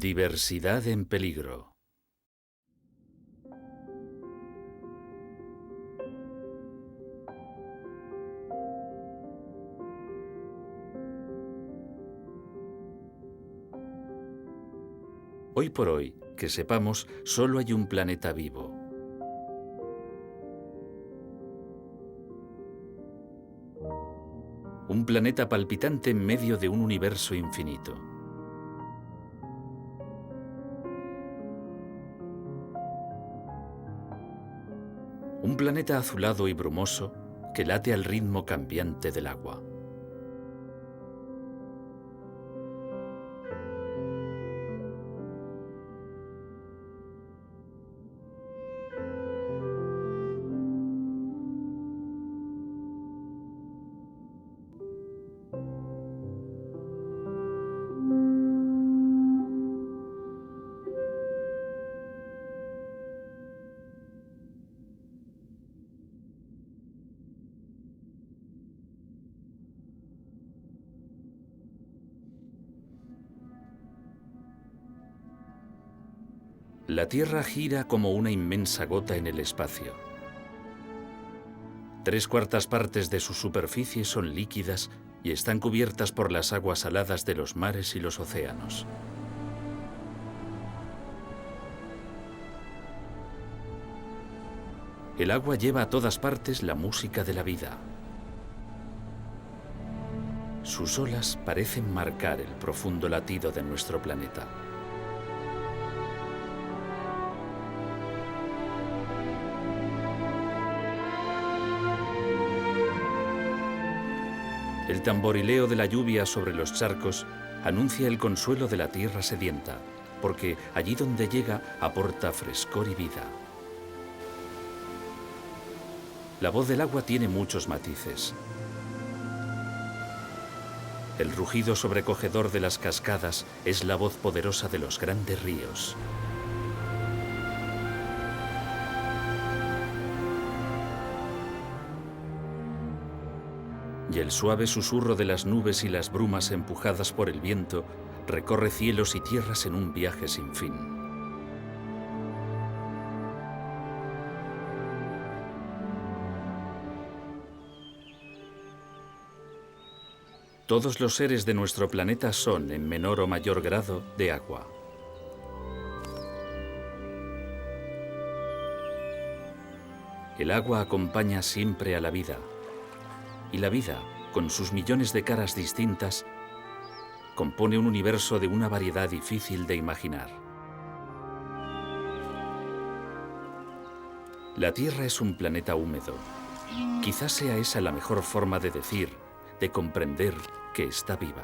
Diversidad en peligro. Hoy por hoy, que sepamos, solo hay un planeta vivo. Un planeta palpitante en medio de un universo infinito. Un planeta azulado y brumoso que late al ritmo cambiante del agua. La Tierra gira como una inmensa gota en el espacio. 3/4 partes de su superficie son líquidas y están cubiertas por las aguas saladas de los mares y los océanos. El agua lleva a todas partes la música de la vida. Sus olas parecen marcar el profundo latido de nuestro planeta. El tamborileo de la lluvia sobre los charcos anuncia el consuelo de la tierra sedienta, porque allí donde llega aporta frescor y vida. La voz del agua tiene muchos matices. El rugido sobrecogedor de las cascadas es la voz poderosa de los grandes ríos. Y el suave susurro de las nubes y las brumas empujadas por el viento recorre cielos y tierras en un viaje sin fin. Todos los seres de nuestro planeta son, en menor o mayor grado, de agua. El agua acompaña siempre a la vida. Y la vida, con sus millones de caras distintas, compone un universo de una variedad difícil de imaginar. La Tierra es un planeta húmedo. Quizás sea esa la mejor forma de decir, de comprender que está viva.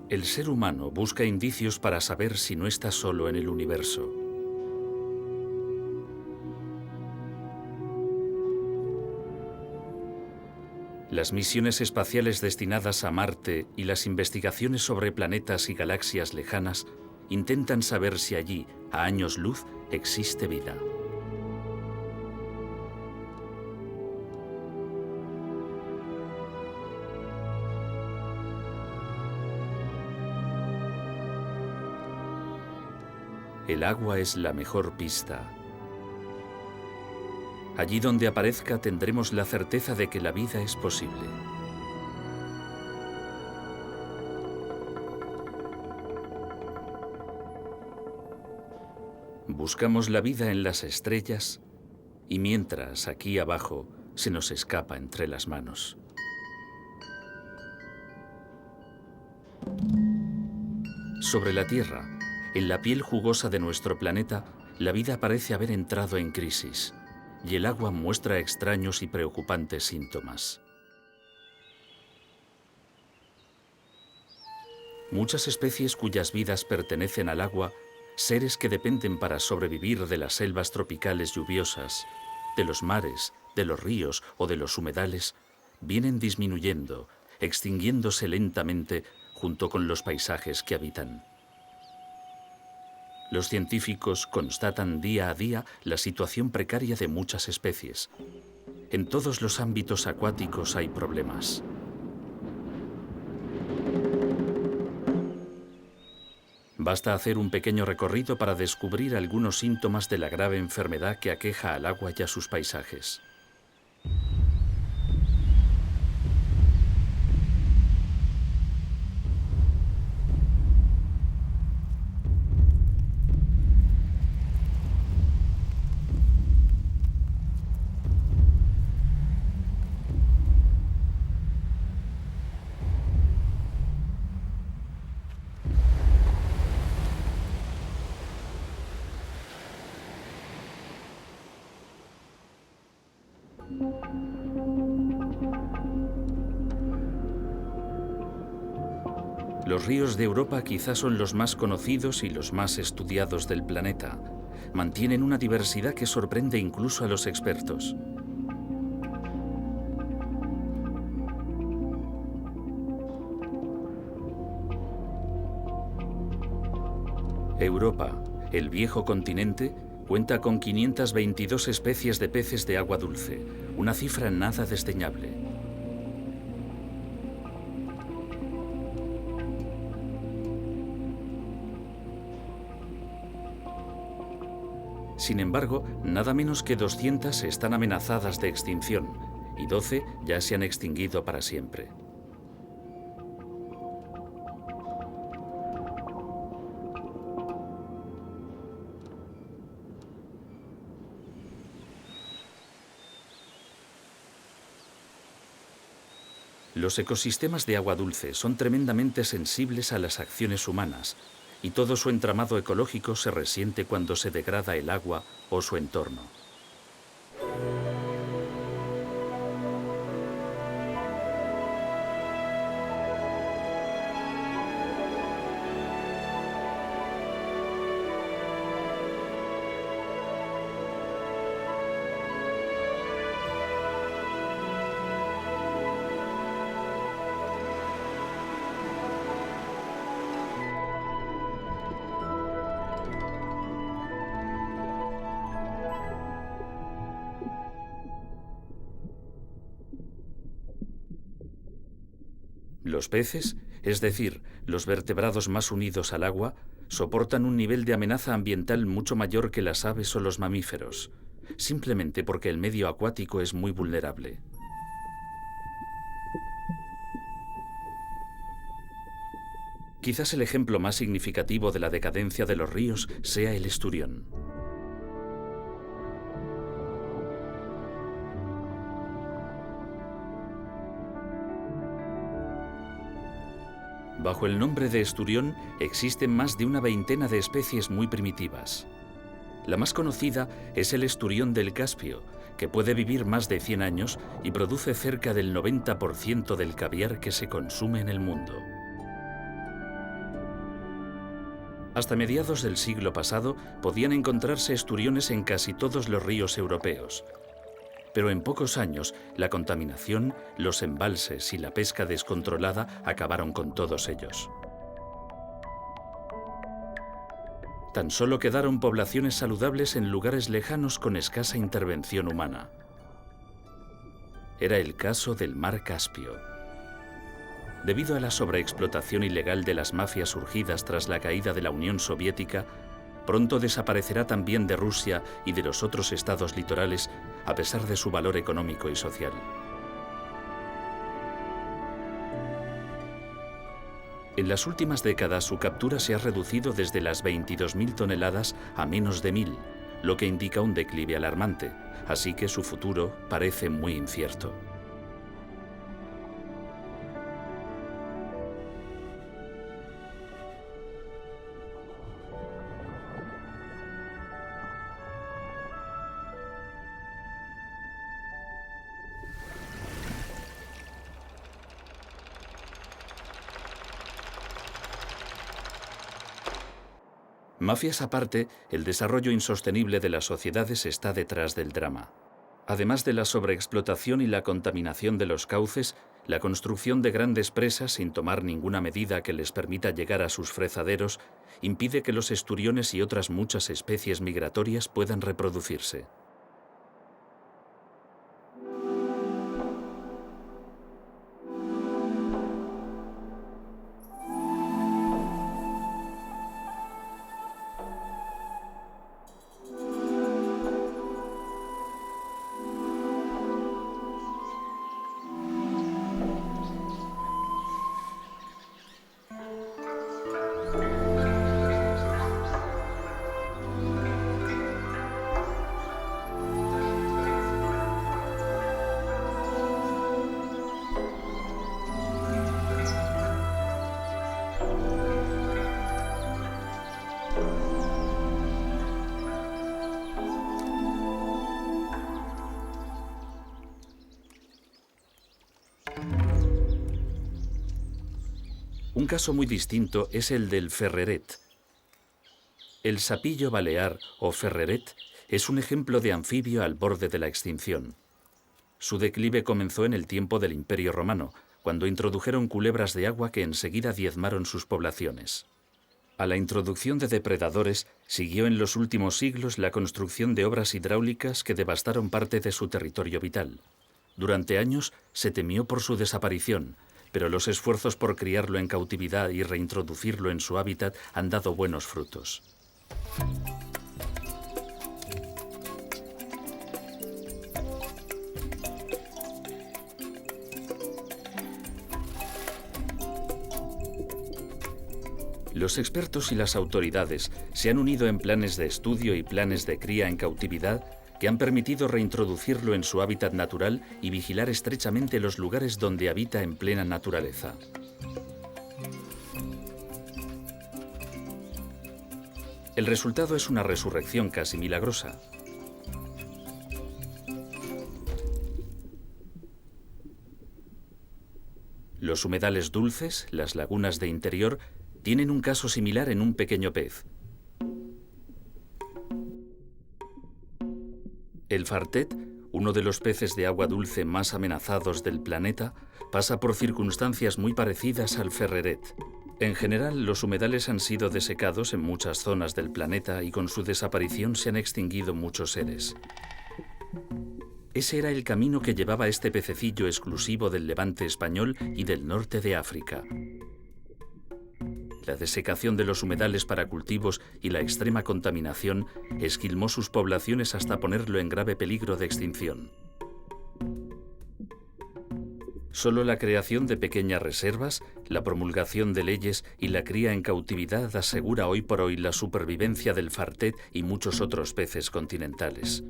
El ser humano busca indicios para saber si no está solo en el universo. Las misiones espaciales destinadas a Marte y las investigaciones sobre planetas y galaxias lejanas intentan saber si allí, a años luz, existe vida. El agua es la mejor pista. Allí donde aparezca tendremos la certeza de que la vida es posible. Buscamos la vida en las estrellas y mientras aquí abajo se nos escapa entre las manos. Sobre la Tierra, en la piel jugosa de nuestro planeta, la vida parece haber entrado en crisis, y el agua muestra extraños y preocupantes síntomas. Muchas especies cuyas vidas pertenecen al agua, seres que dependen para sobrevivir de las selvas tropicales lluviosas, de los mares, de los ríos o de los humedales, vienen disminuyendo, extinguiéndose lentamente junto con los paisajes que habitan. Los científicos constatan día a día la situación precaria de muchas especies. En todos los ámbitos acuáticos hay problemas. Basta hacer un pequeño recorrido para descubrir algunos síntomas de la grave enfermedad que aqueja al agua y a sus paisajes. Los ríos de Europa quizás son los más conocidos y los más estudiados del planeta. Mantienen una diversidad que sorprende incluso a los expertos. Europa, el viejo continente, cuenta con 522 especies de peces de agua dulce, una cifra nada desdeñable. Sin embargo, nada menos que 200 están amenazadas de extinción y 12 ya se han extinguido para siempre. Los ecosistemas de agua dulce son tremendamente sensibles a las acciones humanas y todo su entramado ecológico se resiente cuando se degrada el agua o su entorno. Los peces, es decir, los vertebrados más unidos al agua, soportan un nivel de amenaza ambiental mucho mayor que las aves o los mamíferos, simplemente porque el medio acuático es muy vulnerable. Quizás el ejemplo más significativo de la decadencia de los ríos sea el esturión. Bajo el nombre de esturión existen más de una veintena de especies muy primitivas. La más conocida es el esturión del Caspio, que puede vivir más de 100 años y produce cerca del 90% del caviar que se consume en el mundo. Hasta mediados del siglo pasado podían encontrarse esturiones en casi todos los ríos europeos. Pero en pocos años, la contaminación, los embalses y la pesca descontrolada acabaron con todos ellos. Tan solo quedaron poblaciones saludables en lugares lejanos con escasa intervención humana. Era el caso del mar Caspio. Debido a la sobreexplotación ilegal de las mafias surgidas tras la caída de la Unión Soviética, pronto desaparecerá también de Rusia y de los otros estados litorales, a pesar de su valor económico y social. En las últimas décadas su captura se ha reducido desde las 22.000 toneladas a menos de 1.000, lo que indica un declive alarmante, así que su futuro parece muy incierto. Mafias aparte, el desarrollo insostenible de las sociedades está detrás del drama. Además de la sobreexplotación y la contaminación de los cauces, la construcción de grandes presas sin tomar ninguna medida que les permita llegar a sus frezaderos impide que los esturiones y otras muchas especies migratorias puedan reproducirse. Un caso muy distinto es el del ferreret. El sapillo balear o ferreret es un ejemplo de anfibio al borde de la extinción. Su declive comenzó en el tiempo del Imperio Romano, cuando introdujeron culebras de agua que enseguida diezmaron sus poblaciones. A la introducción de depredadores siguió en los últimos siglos la construcción de obras hidráulicas que devastaron parte de su territorio vital. Durante años se temió por su desaparición, pero los esfuerzos por criarlo en cautividad y reintroducirlo en su hábitat han dado buenos frutos. Los expertos y las autoridades se han unido en planes de estudio y planes de cría en cautividad que han permitido reintroducirlo en su hábitat natural y vigilar estrechamente los lugares donde habita en plena naturaleza. El resultado es una resurrección casi milagrosa. Los humedales dulces, las lagunas de interior, tienen un caso similar en un pequeño pez. El fartet, uno de los peces de agua dulce más amenazados del planeta, pasa por circunstancias muy parecidas al ferreret. En general, los humedales han sido desecados en muchas zonas del planeta y con su desaparición se han extinguido muchos seres. Ese era el camino que llevaba este pececillo exclusivo del levante español y del norte de África. La desecación de los humedales para cultivos y la extrema contaminación esquilmó sus poblaciones hasta ponerlo en grave peligro de extinción. Solo la creación de pequeñas reservas, la promulgación de leyes y la cría en cautividad asegura hoy por hoy la supervivencia del fartet y muchos otros peces continentales.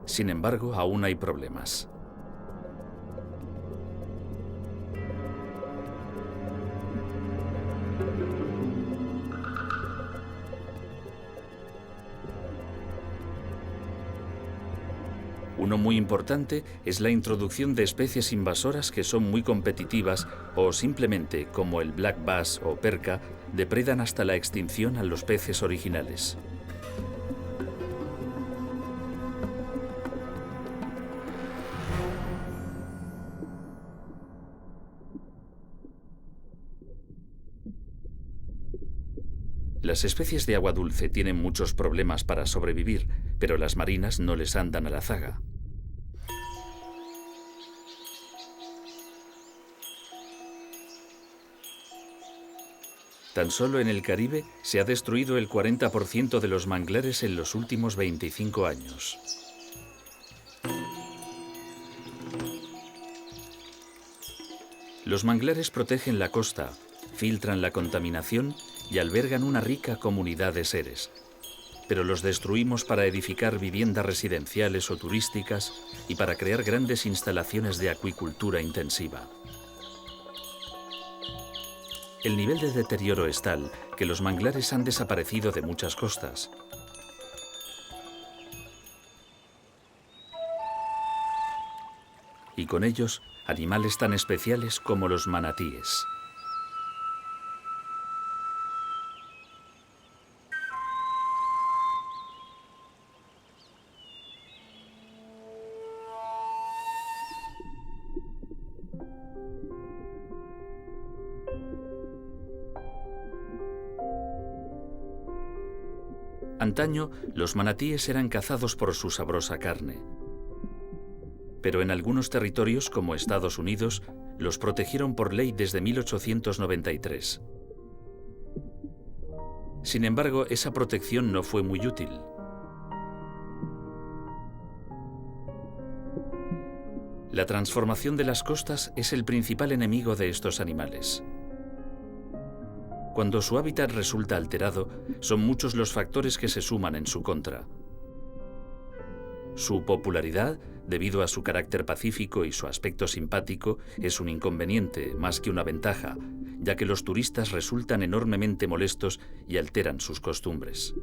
Sin embargo, aún hay problemas. Uno muy importante es la introducción de especies invasoras que son muy competitivas o simplemente, como el black bass o perca, depredan hasta la extinción a los peces originales. Las especies de agua dulce tienen muchos problemas para sobrevivir, pero las marinas no les andan a la zaga. Tan solo en el Caribe se ha destruido el 40% de los manglares en los últimos 25 años. Los manglares protegen la costa, filtran la contaminación y albergan una rica comunidad de seres. Pero los destruimos para edificar viviendas residenciales o turísticas y para crear grandes instalaciones de acuicultura intensiva. El nivel de deterioro es tal que los manglares han desaparecido de muchas costas. Y con ellos, animales tan especiales como los manatíes. Antaño, los manatíes eran cazados por su sabrosa carne. Pero en algunos territorios, como Estados Unidos, los protegieron por ley desde 1893. Sin embargo, esa protección no fue muy útil. La transformación de las costas es el principal enemigo de estos animales. Cuando su hábitat resulta alterado, son muchos los factores que se suman en su contra. Su popularidad, debido a su carácter pacífico y su aspecto simpático, es un inconveniente más que una ventaja, ya que los turistas resultan enormemente molestos y alteran sus costumbres.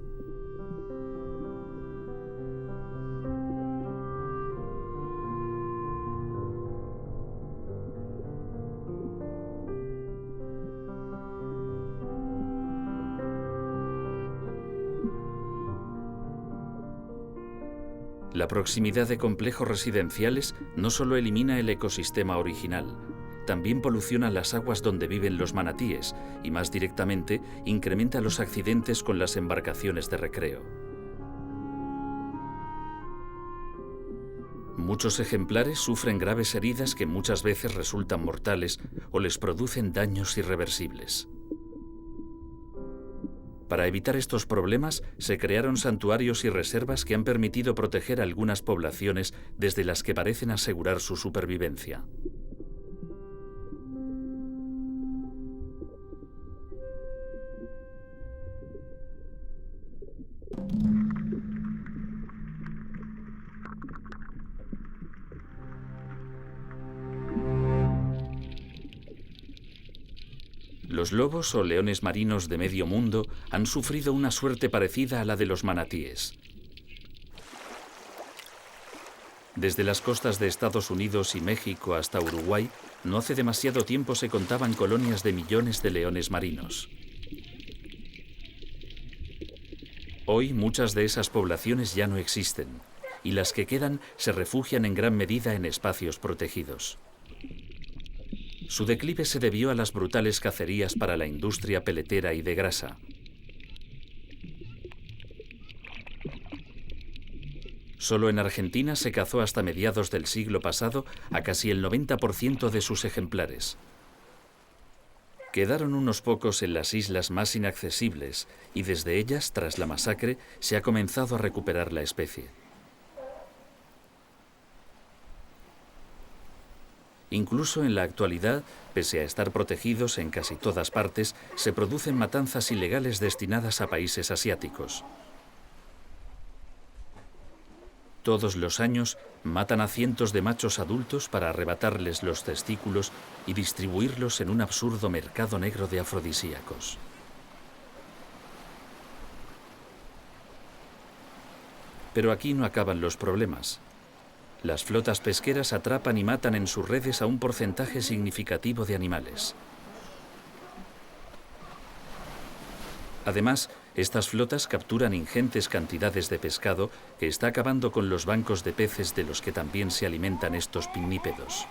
La proximidad de complejos residenciales no solo elimina el ecosistema original, también poluciona las aguas donde viven los manatíes y, más directamente, incrementa los accidentes con las embarcaciones de recreo. Muchos ejemplares sufren graves heridas que muchas veces resultan mortales o les producen daños irreversibles. Para evitar estos problemas, se crearon santuarios y reservas que han permitido proteger a algunas poblaciones desde las que parecen asegurar su supervivencia. Los lobos o leones marinos de medio mundo han sufrido una suerte parecida a la de los manatíes. Desde las costas de Estados Unidos y México hasta Uruguay, no hace demasiado tiempo se contaban colonias de millones de leones marinos. Hoy muchas de esas poblaciones ya no existen, y las que quedan se refugian en gran medida en espacios protegidos. Su declive se debió a las brutales cacerías para la industria peletera y de grasa. Solo en Argentina se cazó hasta mediados del siglo pasado a casi el 90% de sus ejemplares. Quedaron unos pocos en las islas más inaccesibles y desde ellas, tras la masacre, se ha comenzado a recuperar la especie. Incluso en la actualidad, pese a estar protegidos en casi todas partes, se producen matanzas ilegales destinadas a países asiáticos. Todos los años matan a cientos de machos adultos para arrebatarles los testículos y distribuirlos en un absurdo mercado negro de afrodisíacos. Pero aquí no acaban los problemas. Las flotas pesqueras atrapan y matan en sus redes a un porcentaje significativo de animales. Además, estas flotas capturan ingentes cantidades de pescado que está acabando con los bancos de peces de los que también se alimentan estos pinnípedos.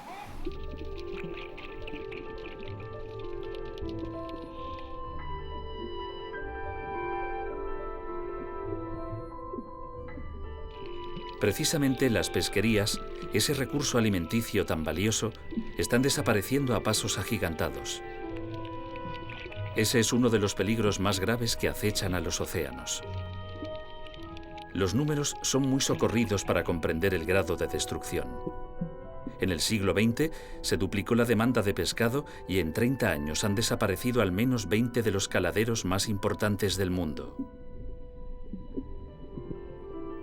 Precisamente las pesquerías, ese recurso alimenticio tan valioso, están desapareciendo a pasos agigantados. Ese es uno de los peligros más graves que acechan a los océanos. Los números son muy socorridos para comprender el grado de destrucción. En el siglo XX se duplicó la demanda de pescado y en 30 años han desaparecido al menos 20 de los caladeros más importantes del mundo.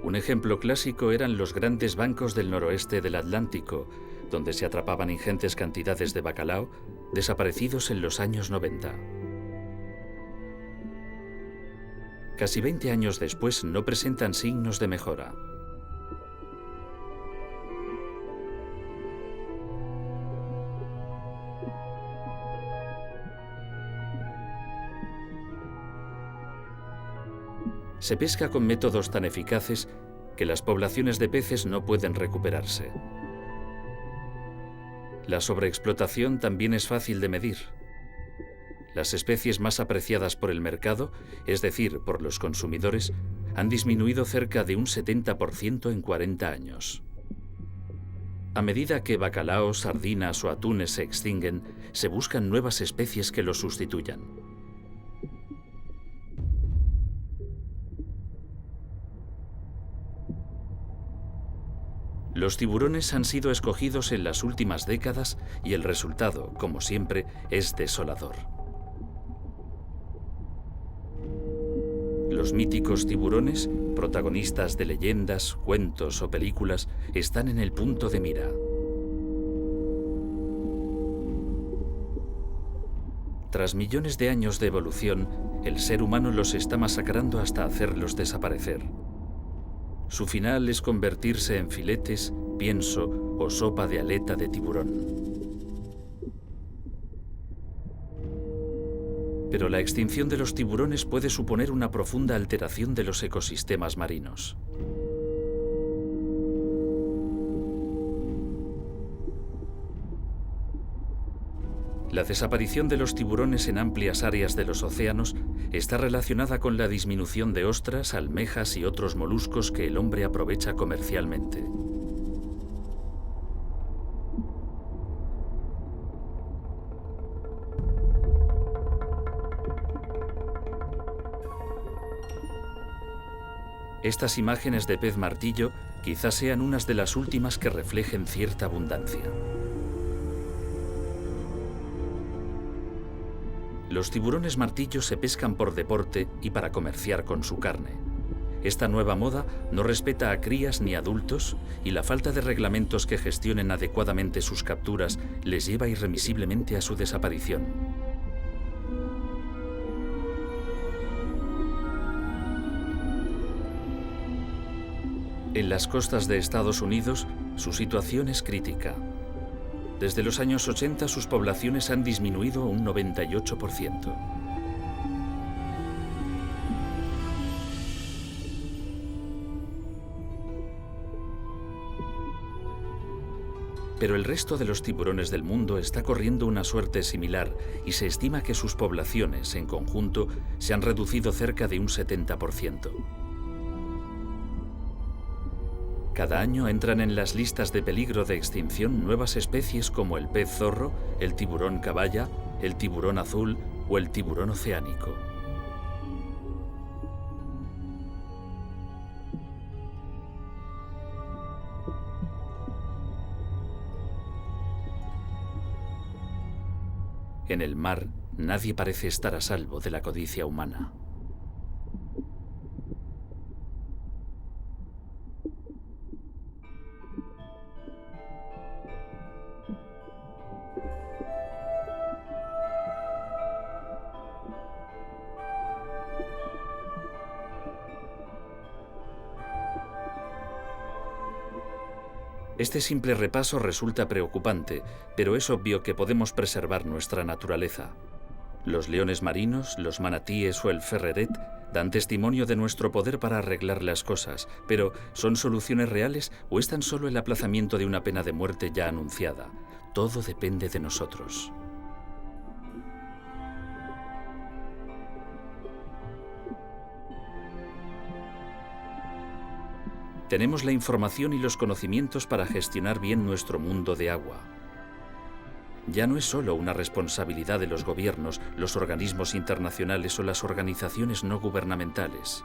Un ejemplo clásico eran los grandes bancos del noroeste del Atlántico, donde se atrapaban ingentes cantidades de bacalao, desaparecidos en los años 90. Casi 20 años después no presentan signos de mejora. Se pesca con métodos tan eficaces que las poblaciones de peces no pueden recuperarse. La sobreexplotación también es fácil de medir. Las especies más apreciadas por el mercado, es decir, por los consumidores, han disminuido cerca de un 70% en 40 años. A medida que bacalaos, sardinas o atunes se extinguen, se buscan nuevas especies que los sustituyan. Los tiburones han sido escogidos en las últimas décadas y el resultado, como siempre, es desolador. Los míticos tiburones, protagonistas de leyendas, cuentos o películas, están en el punto de mira. Tras millones de años de evolución, el ser humano los está masacrando hasta hacerlos desaparecer. Su final es convertirse en filetes, pienso o sopa de aleta de tiburón. Pero la extinción de los tiburones puede suponer una profunda alteración de los ecosistemas marinos. La desaparición de los tiburones en amplias áreas de los océanos está relacionada con la disminución de ostras, almejas y otros moluscos que el hombre aprovecha comercialmente. Estas imágenes de pez martillo quizás sean unas de las últimas que reflejen cierta abundancia. Los tiburones martillo se pescan por deporte y para comerciar con su carne. Esta nueva moda no respeta a crías ni adultos y la falta de reglamentos que gestionen adecuadamente sus capturas les lleva irremisiblemente a su desaparición. En las costas de Estados Unidos, su situación es crítica. Desde los años 80 sus poblaciones han disminuido un 98%. Pero el resto de los tiburones del mundo está corriendo una suerte similar y se estima que sus poblaciones, en conjunto, se han reducido cerca de un 70%. Cada año entran en las listas de peligro de extinción nuevas especies como el pez zorro, el tiburón caballa, el tiburón azul o el tiburón oceánico. En el mar, nadie parece estar a salvo de la codicia humana. Este simple repaso resulta preocupante, pero es obvio que podemos preservar nuestra naturaleza. Los leones marinos, los manatíes o el ferreret dan testimonio de nuestro poder para arreglar las cosas, pero ¿son soluciones reales o es tan solo el aplazamiento de una pena de muerte ya anunciada? Todo depende de nosotros. Tenemos la información y los conocimientos para gestionar bien nuestro mundo de agua. Ya no es solo una responsabilidad de los gobiernos, los organismos internacionales o las organizaciones no gubernamentales.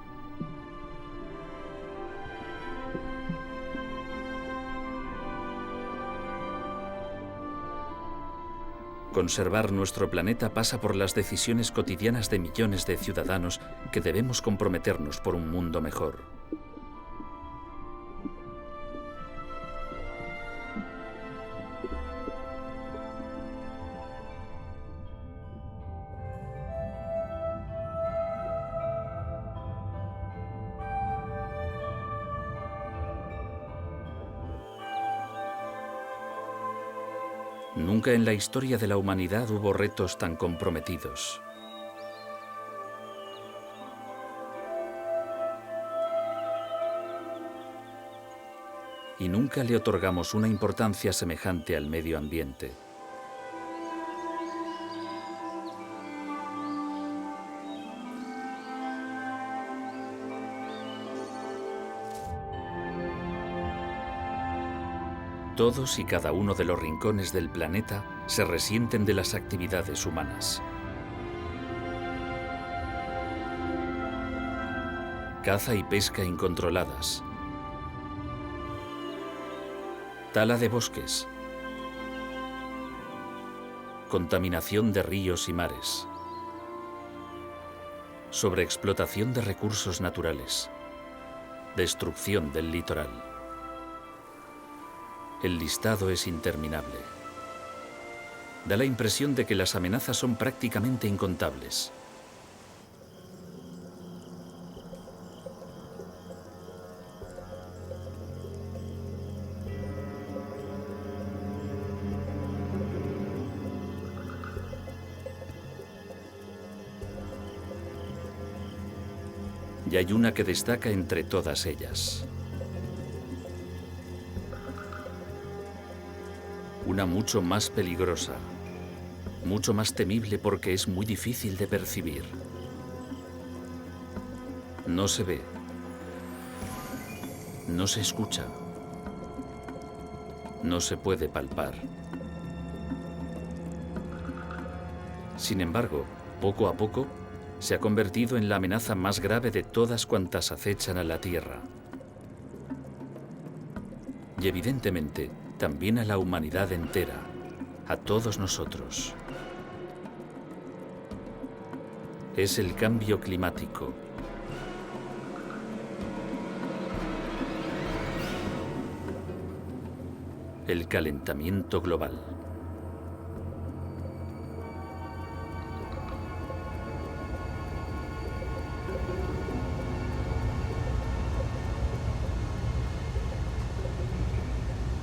Conservar nuestro planeta pasa por las decisiones cotidianas de millones de ciudadanos que debemos comprometernos por un mundo mejor. Nunca en la historia de la humanidad hubo retos tan comprometidos. Y nunca le otorgamos una importancia semejante al medio ambiente. Todos y cada uno de los rincones del planeta se resienten de las actividades humanas. Caza y pesca incontroladas. Tala de bosques. Contaminación de ríos y mares. Sobreexplotación de recursos naturales. Destrucción del litoral. El listado es interminable. Da la impresión de que las amenazas son prácticamente incontables. Y hay una que destaca entre todas ellas. Una mucho más peligrosa, mucho más temible porque es muy difícil de percibir. No se ve, no se escucha, no se puede palpar. Sin embargo, poco a poco, se ha convertido en la amenaza más grave de todas cuantas acechan a la Tierra. Y evidentemente, también a la humanidad entera, a todos nosotros. Es el cambio climático. El calentamiento global.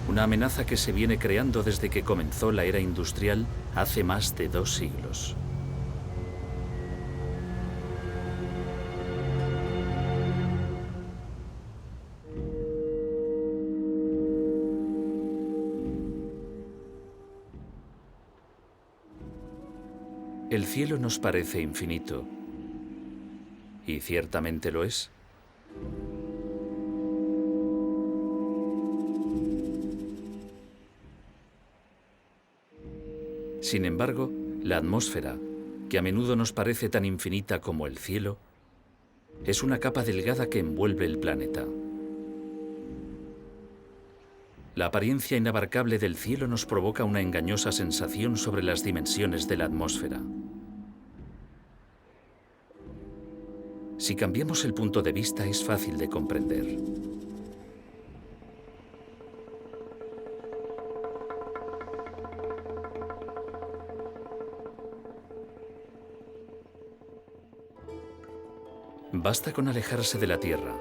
Una amenaza que se viene creando desde que comenzó la era industrial hace más de 2 siglos. El cielo nos parece infinito, y ciertamente lo es. Sin embargo, la atmósfera, que a menudo nos parece tan infinita como el cielo, es una capa delgada que envuelve el planeta. La apariencia inabarcable del cielo nos provoca una engañosa sensación sobre las dimensiones de la atmósfera. Si cambiamos el punto de vista, es fácil de comprender. Basta con alejarse de la Tierra.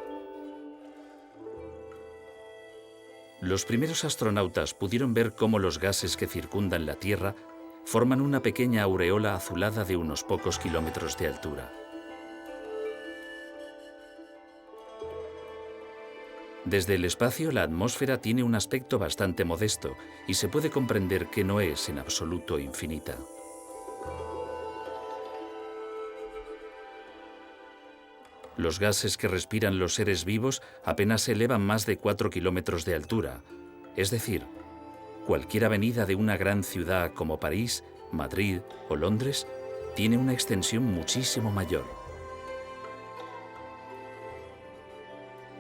Los primeros astronautas pudieron ver cómo los gases que circundan la Tierra forman una pequeña aureola azulada de unos pocos kilómetros de altura. Desde el espacio, la atmósfera tiene un aspecto bastante modesto y se puede comprender que no es en absoluto infinita. Los gases que respiran los seres vivos apenas se elevan más de 4 kilómetros de altura. Es decir, cualquier avenida de una gran ciudad como París, Madrid o Londres tiene una extensión muchísimo mayor.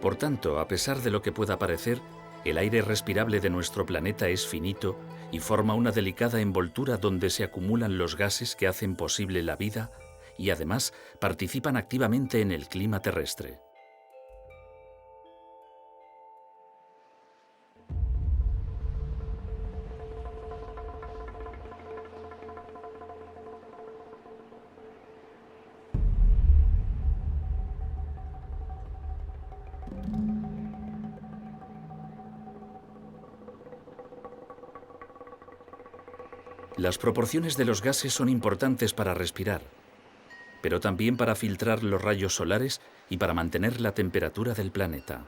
Por tanto, a pesar de lo que pueda parecer, el aire respirable de nuestro planeta es finito y forma una delicada envoltura donde se acumulan los gases que hacen posible la vida y además participan activamente en el clima terrestre. Las proporciones de los gases son importantes para respirar, pero también para filtrar los rayos solares y para mantener la temperatura del planeta.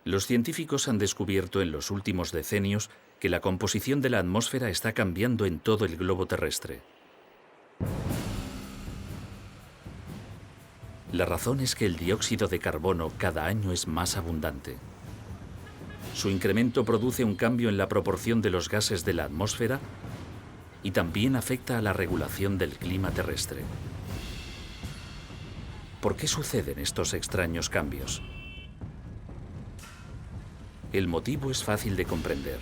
Los científicos han descubierto en los últimos decenios que la composición de la atmósfera está cambiando en todo el globo terrestre. La razón es que el dióxido de carbono cada año es más abundante. Su incremento produce un cambio en la proporción de los gases de la atmósfera y también afecta a la regulación del clima terrestre. ¿Por qué suceden estos extraños cambios? El motivo es fácil de comprender.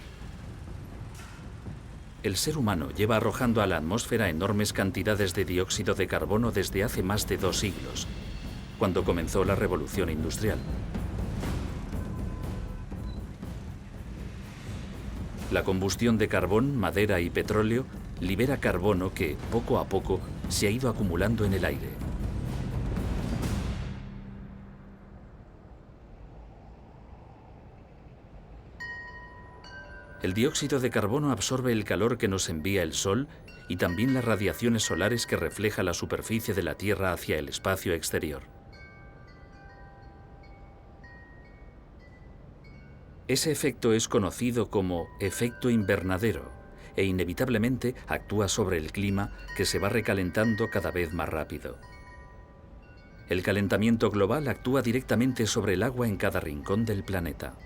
El ser humano lleva arrojando a la atmósfera enormes cantidades de dióxido de carbono desde hace más de 2 siglos, cuando comenzó la revolución industrial. La combustión de carbón, madera y petróleo libera carbono que, poco a poco, se ha ido acumulando en el aire. El dióxido de carbono absorbe el calor que nos envía el Sol y también las radiaciones solares que refleja la superficie de la Tierra hacia el espacio exterior. Ese efecto es conocido como efecto invernadero e inevitablemente actúa sobre el clima, que se va recalentando cada vez más rápido. El calentamiento global actúa directamente sobre el agua en cada rincón del planeta.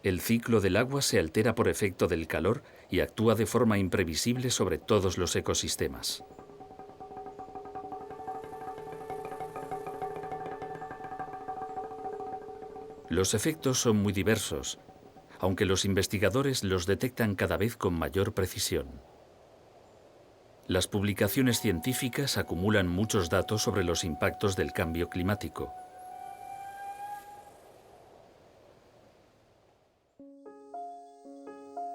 El ciclo del agua se altera por efecto del calor y actúa de forma imprevisible sobre todos los ecosistemas. Los efectos son muy diversos, aunque los investigadores los detectan cada vez con mayor precisión. Las publicaciones científicas acumulan muchos datos sobre los impactos del cambio climático.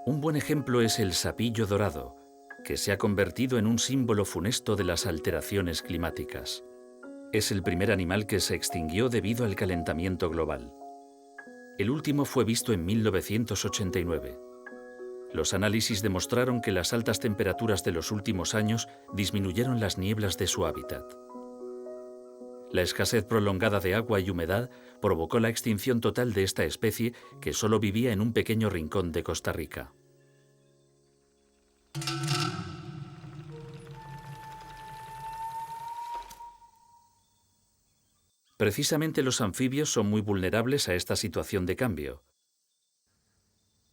Un buen ejemplo es el sapillo dorado, que se ha convertido en un símbolo funesto de las alteraciones climáticas. Es el primer animal que se extinguió debido al calentamiento global. El último fue visto en 1989. Los análisis demostraron que las altas temperaturas de los últimos años disminuyeron las nieblas de su hábitat. La escasez prolongada de agua y humedad provocó la extinción total de esta especie, que solo vivía en un pequeño rincón de Costa Rica. Precisamente los anfibios son muy vulnerables a esta situación de cambio.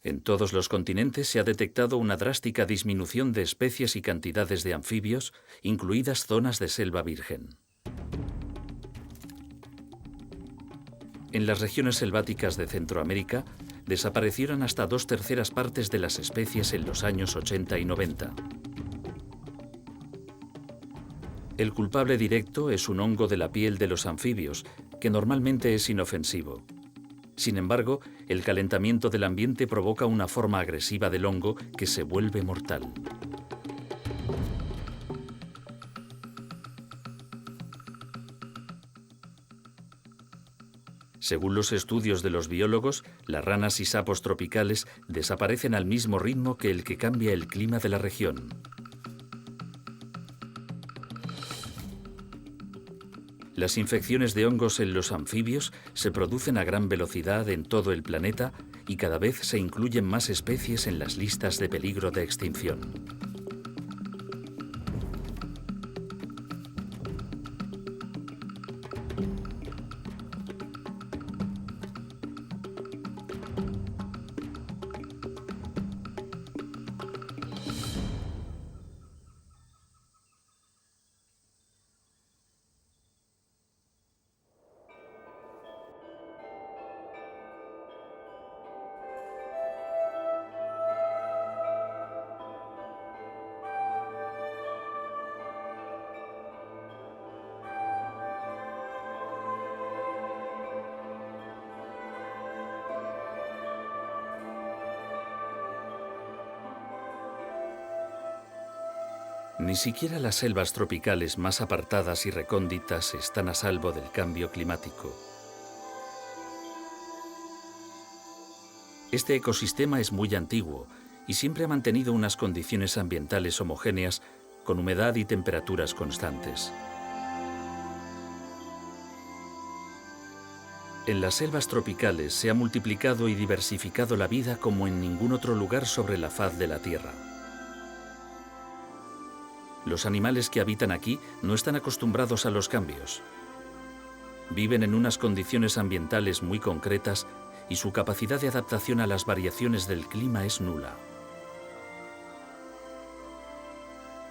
En todos los continentes se ha detectado una drástica disminución de especies y cantidades de anfibios, incluidas zonas de selva virgen. En las regiones selváticas de Centroamérica, desaparecieron hasta 2/3 partes de las especies en los años 80 y 90. El culpable directo es un hongo de la piel de los anfibios, que normalmente es inofensivo. Sin embargo, el calentamiento del ambiente provoca una forma agresiva del hongo que se vuelve mortal. Según los estudios de los biólogos, las ranas y sapos tropicales desaparecen al mismo ritmo que el que cambia el clima de la región. Las infecciones de hongos en los anfibios se producen a gran velocidad en todo el planeta y cada vez se incluyen más especies en las listas de peligro de extinción. Ni siquiera las selvas tropicales más apartadas y recónditas están a salvo del cambio climático. Este ecosistema es muy antiguo y siempre ha mantenido unas condiciones ambientales homogéneas con humedad y temperaturas constantes. En las selvas tropicales se ha multiplicado y diversificado la vida como en ningún otro lugar sobre la faz de la Tierra. Los animales que habitan aquí no están acostumbrados a los cambios. Viven en unas condiciones ambientales muy concretas y su capacidad de adaptación a las variaciones del clima es nula.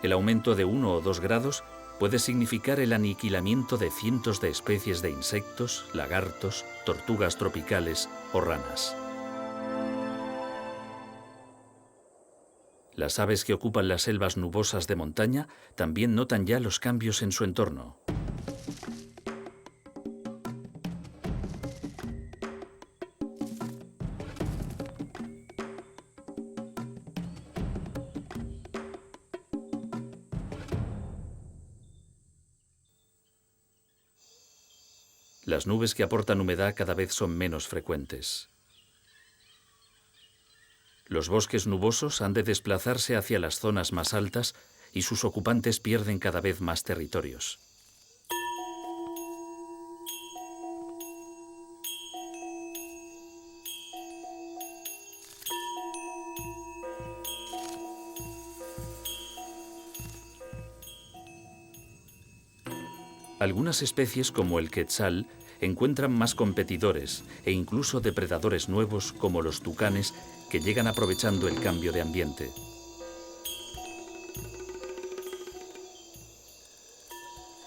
El aumento de 1 o 2 grados puede significar el aniquilamiento de cientos de especies de insectos, lagartos, tortugas tropicales o ranas. Las aves que ocupan las selvas nubosas de montaña también notan ya los cambios en su entorno. Las nubes que aportan humedad cada vez son menos frecuentes. Los bosques nubosos han de desplazarse hacia las zonas más altas y sus ocupantes pierden cada vez más territorios. Algunas especies, como el quetzal, encuentran más competidores e incluso depredadores nuevos, como los tucanes, que llegan aprovechando el cambio de ambiente.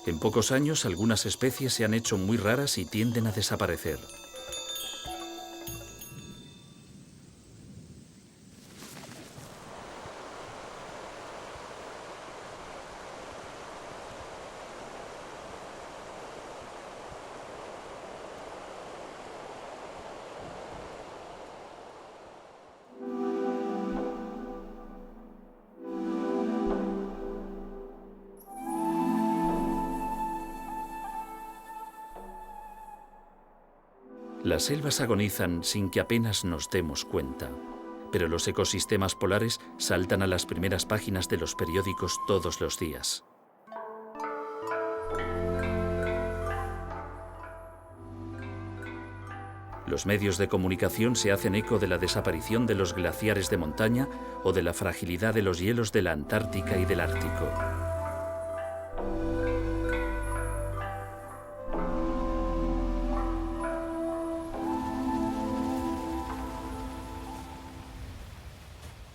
En pocos años, algunas especies se han hecho muy raras y tienden a desaparecer. Las selvas agonizan sin que apenas nos demos cuenta, pero los ecosistemas polares saltan a las primeras páginas de los periódicos todos los días. Los medios de comunicación se hacen eco de la desaparición de los glaciares de montaña o de la fragilidad de los hielos de la Antártica y del Ártico.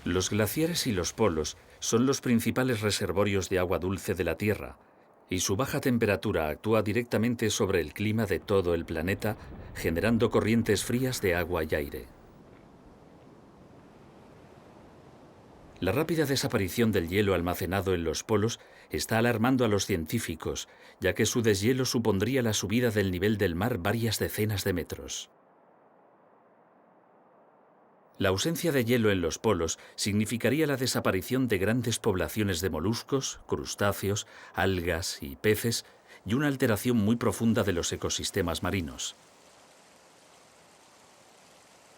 Los glaciares y los polos son los principales reservorios de agua dulce de la Tierra, y su baja temperatura actúa directamente sobre el clima de todo el planeta, generando corrientes frías de agua y aire. La rápida desaparición del hielo almacenado en los polos está alarmando a los científicos, ya que su deshielo supondría la subida del nivel del mar varias decenas de metros. La ausencia de hielo en los polos significaría la desaparición de grandes poblaciones de moluscos, crustáceos, algas y peces, y una alteración muy profunda de los ecosistemas marinos.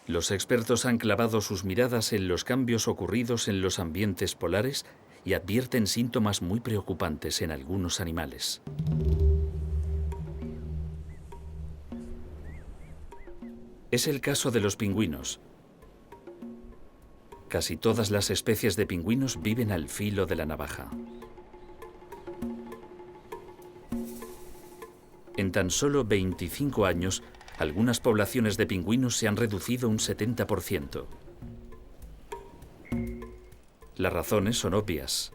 Los expertos han clavado sus miradas en los cambios ocurridos en los ambientes polares y advierten síntomas muy preocupantes en algunos animales. Es el caso de los pingüinos. Casi todas las especies de pingüinos viven al filo de la navaja. En tan solo 25 años, algunas poblaciones de pingüinos se han reducido un 70%. Las razones son obvias.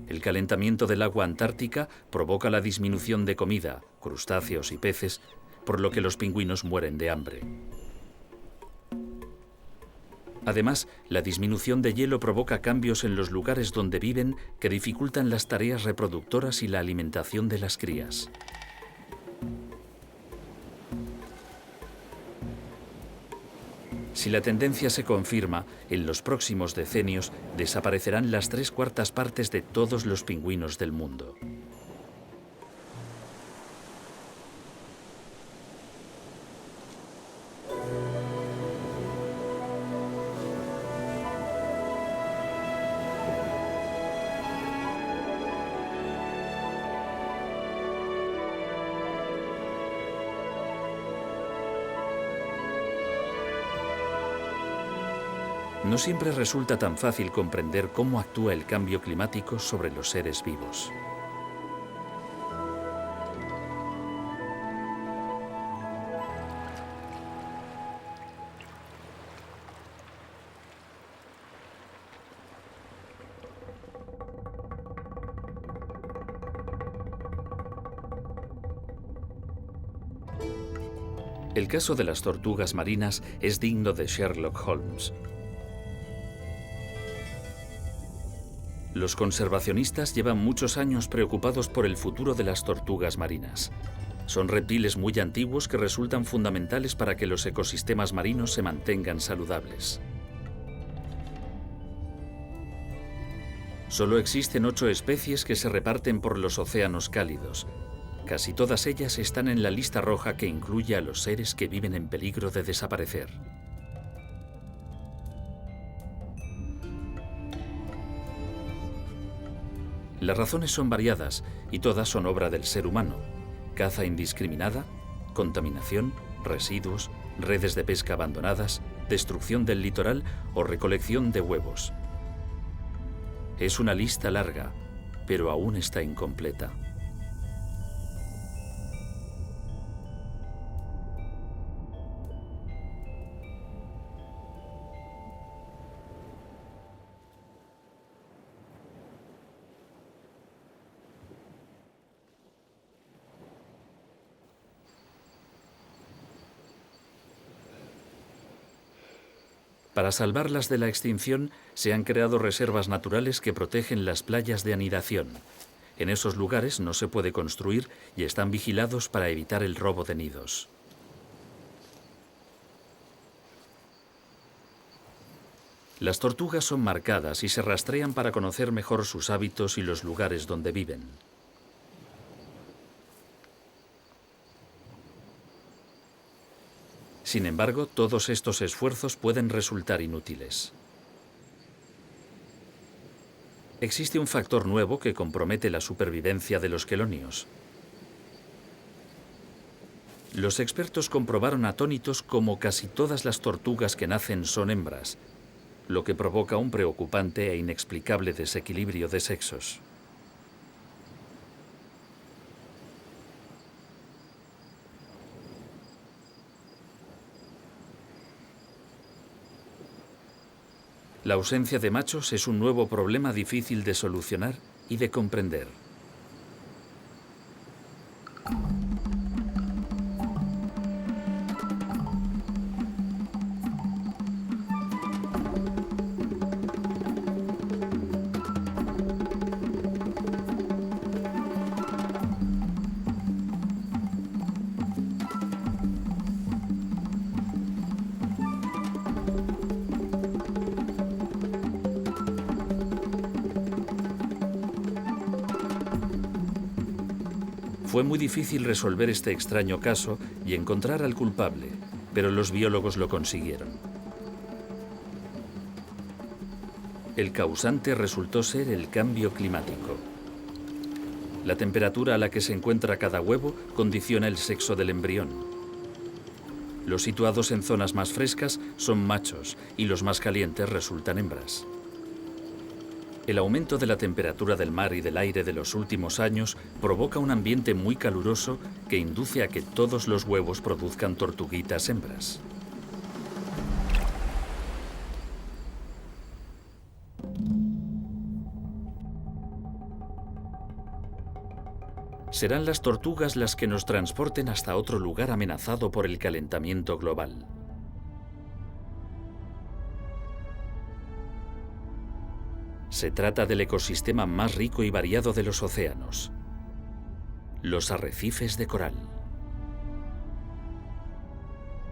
El calentamiento del agua antártica provoca la disminución de comida, crustáceos y peces, por lo que los pingüinos mueren de hambre. Además, la disminución de hielo provoca cambios en los lugares donde viven que dificultan las tareas reproductoras y la alimentación de las crías. Si la tendencia se confirma, en los próximos decenios desaparecerán las 3/4 partes de todos los pingüinos del mundo. No siempre resulta tan fácil comprender cómo actúa el cambio climático sobre los seres vivos. El caso de las tortugas marinas es digno de Sherlock Holmes. Los conservacionistas llevan muchos años preocupados por el futuro de las tortugas marinas. Son reptiles muy antiguos que resultan fundamentales para que los ecosistemas marinos se mantengan saludables. Solo existen 8 especies que se reparten por los océanos cálidos. Casi todas ellas están en la lista roja que incluye a los seres que viven en peligro de desaparecer. Las razones son variadas y todas son obra del ser humano: caza indiscriminada, contaminación, residuos, redes de pesca abandonadas, destrucción del litoral o recolección de huevos. Es una lista larga, pero aún está incompleta. Para salvarlas de la extinción, se han creado reservas naturales que protegen las playas de anidación. En esos lugares no se puede construir y están vigilados para evitar el robo de nidos. Las tortugas son marcadas y se rastrean para conocer mejor sus hábitos y los lugares donde viven. Sin embargo, todos estos esfuerzos pueden resultar inútiles. Existe un factor nuevo que compromete la supervivencia de los quelonios. Los expertos comprobaron atónitos cómo casi todas las tortugas que nacen son hembras, lo que provoca un preocupante e inexplicable desequilibrio de sexos. La ausencia de machos es un nuevo problema difícil de solucionar y de comprender. Fue muy difícil resolver este extraño caso y encontrar al culpable, pero los biólogos lo consiguieron. El causante resultó ser el cambio climático. La temperatura a la que se encuentra cada huevo condiciona el sexo del embrión. Los situados en zonas más frescas son machos y los más calientes resultan hembras. El aumento de la temperatura del mar y del aire de los últimos años provoca un ambiente muy caluroso que induce a que todos los huevos produzcan tortuguitas hembras. Serán las tortugas las que nos transporten hasta otro lugar amenazado por el calentamiento global. Se trata del ecosistema más rico y variado de los océanos: los arrecifes de coral.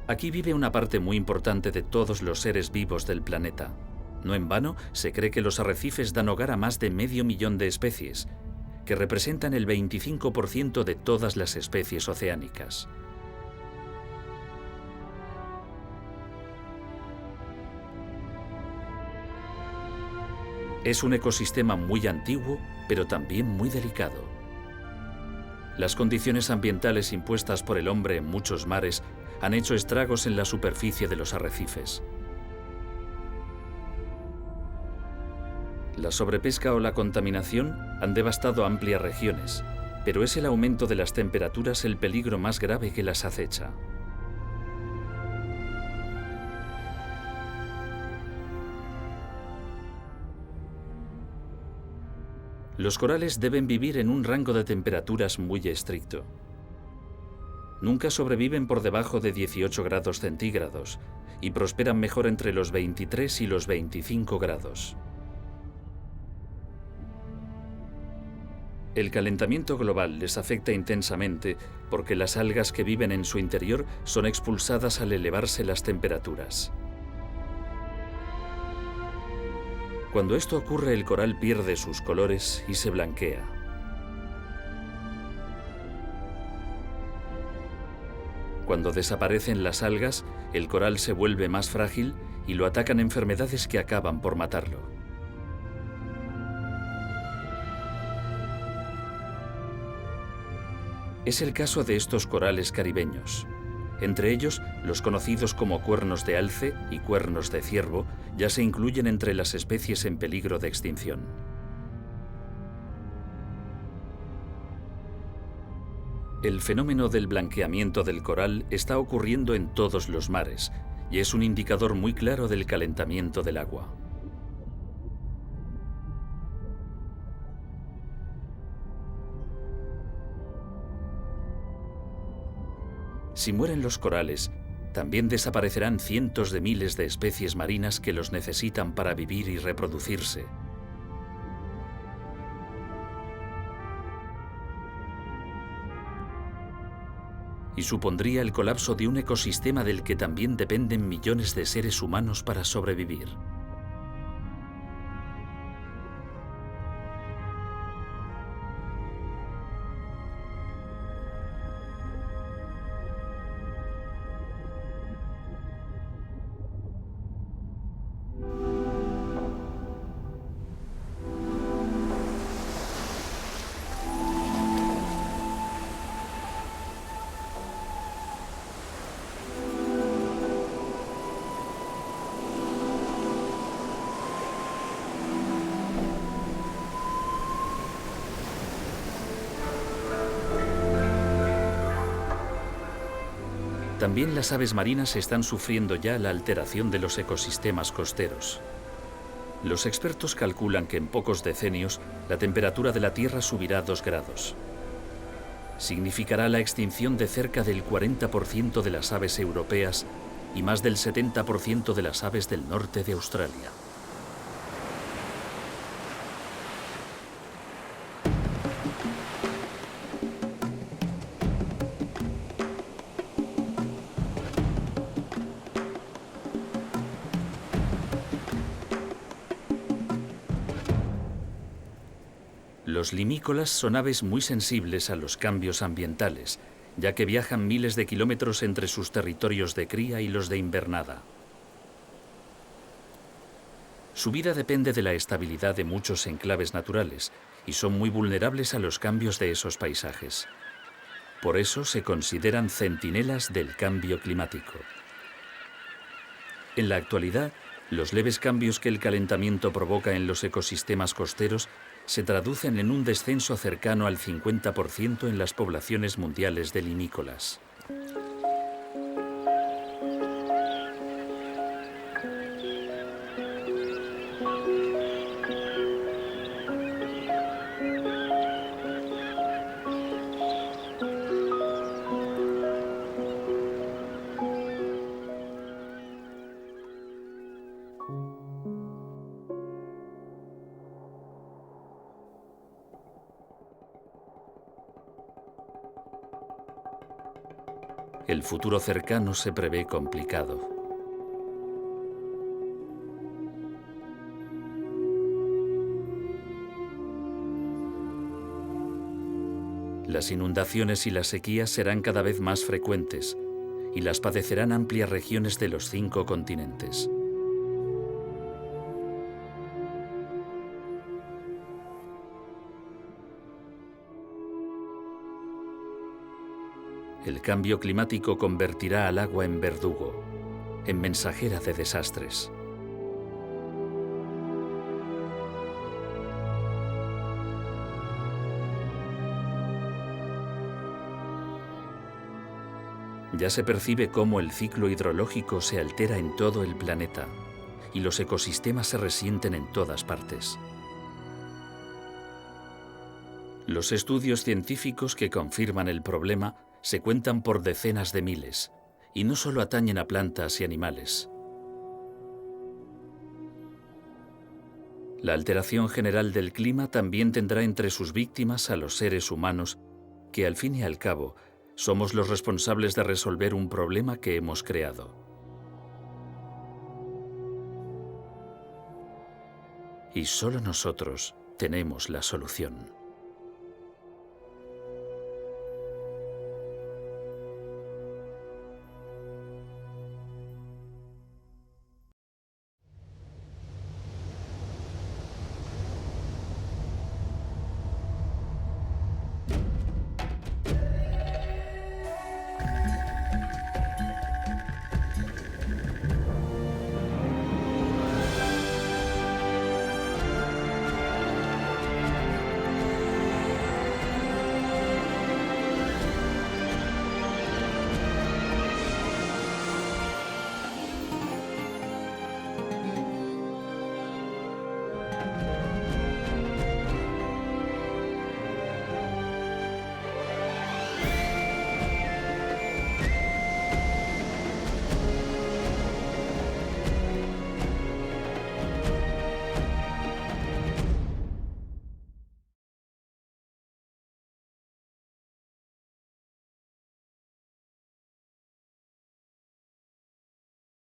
Aquí vive una parte muy importante de todos los seres vivos del planeta. No en vano, se cree que los arrecifes dan hogar a más de 500.000 de especies, que representan el 25% de todas las especies oceánicas. Es un ecosistema muy antiguo, pero también muy delicado. Las condiciones ambientales impuestas por el hombre en muchos mares han hecho estragos en la superficie de los arrecifes. La sobrepesca o la contaminación han devastado amplias regiones, pero es el aumento de las temperaturas el peligro más grave que las acecha. Los corales deben vivir en un rango de temperaturas muy estricto. Nunca sobreviven por debajo de 18 grados centígrados y prosperan mejor entre los 23 y los 25 grados. El calentamiento global les afecta intensamente porque las algas que viven en su interior son expulsadas al elevarse las temperaturas. Cuando esto ocurre, el coral pierde sus colores y se blanquea. Cuando desaparecen las algas, el coral se vuelve más frágil y lo atacan enfermedades que acaban por matarlo. Es el caso de estos corales caribeños. Entre ellos, los conocidos como cuernos de alce y cuernos de ciervo ya se incluyen entre las especies en peligro de extinción. El fenómeno del blanqueamiento del coral está ocurriendo en todos los mares y es un indicador muy claro del calentamiento del agua. Si mueren los corales, también desaparecerán cientos de miles de especies marinas que los necesitan para vivir y reproducirse. Y supondría el colapso de un ecosistema del que también dependen millones de seres humanos para sobrevivir. También las aves marinas están sufriendo ya la alteración de los ecosistemas costeros. Los expertos calculan que en pocos decenios la temperatura de la Tierra subirá 2 grados. Significará la extinción de cerca del 40% de las aves europeas y más del 70% de las aves del norte de Australia. Los limícolas son aves muy sensibles a los cambios ambientales, ya que viajan miles de kilómetros entre sus territorios de cría y los de invernada. Su vida depende de la estabilidad de muchos enclaves naturales y son muy vulnerables a los cambios de esos paisajes. Por eso se consideran centinelas del cambio climático. En la actualidad, los leves cambios que el calentamiento provoca en los ecosistemas costeros se traducen en un descenso cercano al 50% en las poblaciones mundiales de limícolas. El futuro cercano se prevé complicado. Las inundaciones y las sequías serán cada vez más frecuentes y las padecerán amplias regiones de los 5 continentes. El cambio climático convertirá al agua en verdugo, en mensajera de desastres. Ya se percibe cómo el ciclo hidrológico se altera en todo el planeta y los ecosistemas se resienten en todas partes. Los estudios científicos que confirman el problema se cuentan por decenas de miles y no solo atañen a plantas y animales. La alteración general del clima también tendrá entre sus víctimas a los seres humanos, que al fin y al cabo somos los responsables de resolver un problema que hemos creado. Y solo nosotros tenemos la solución.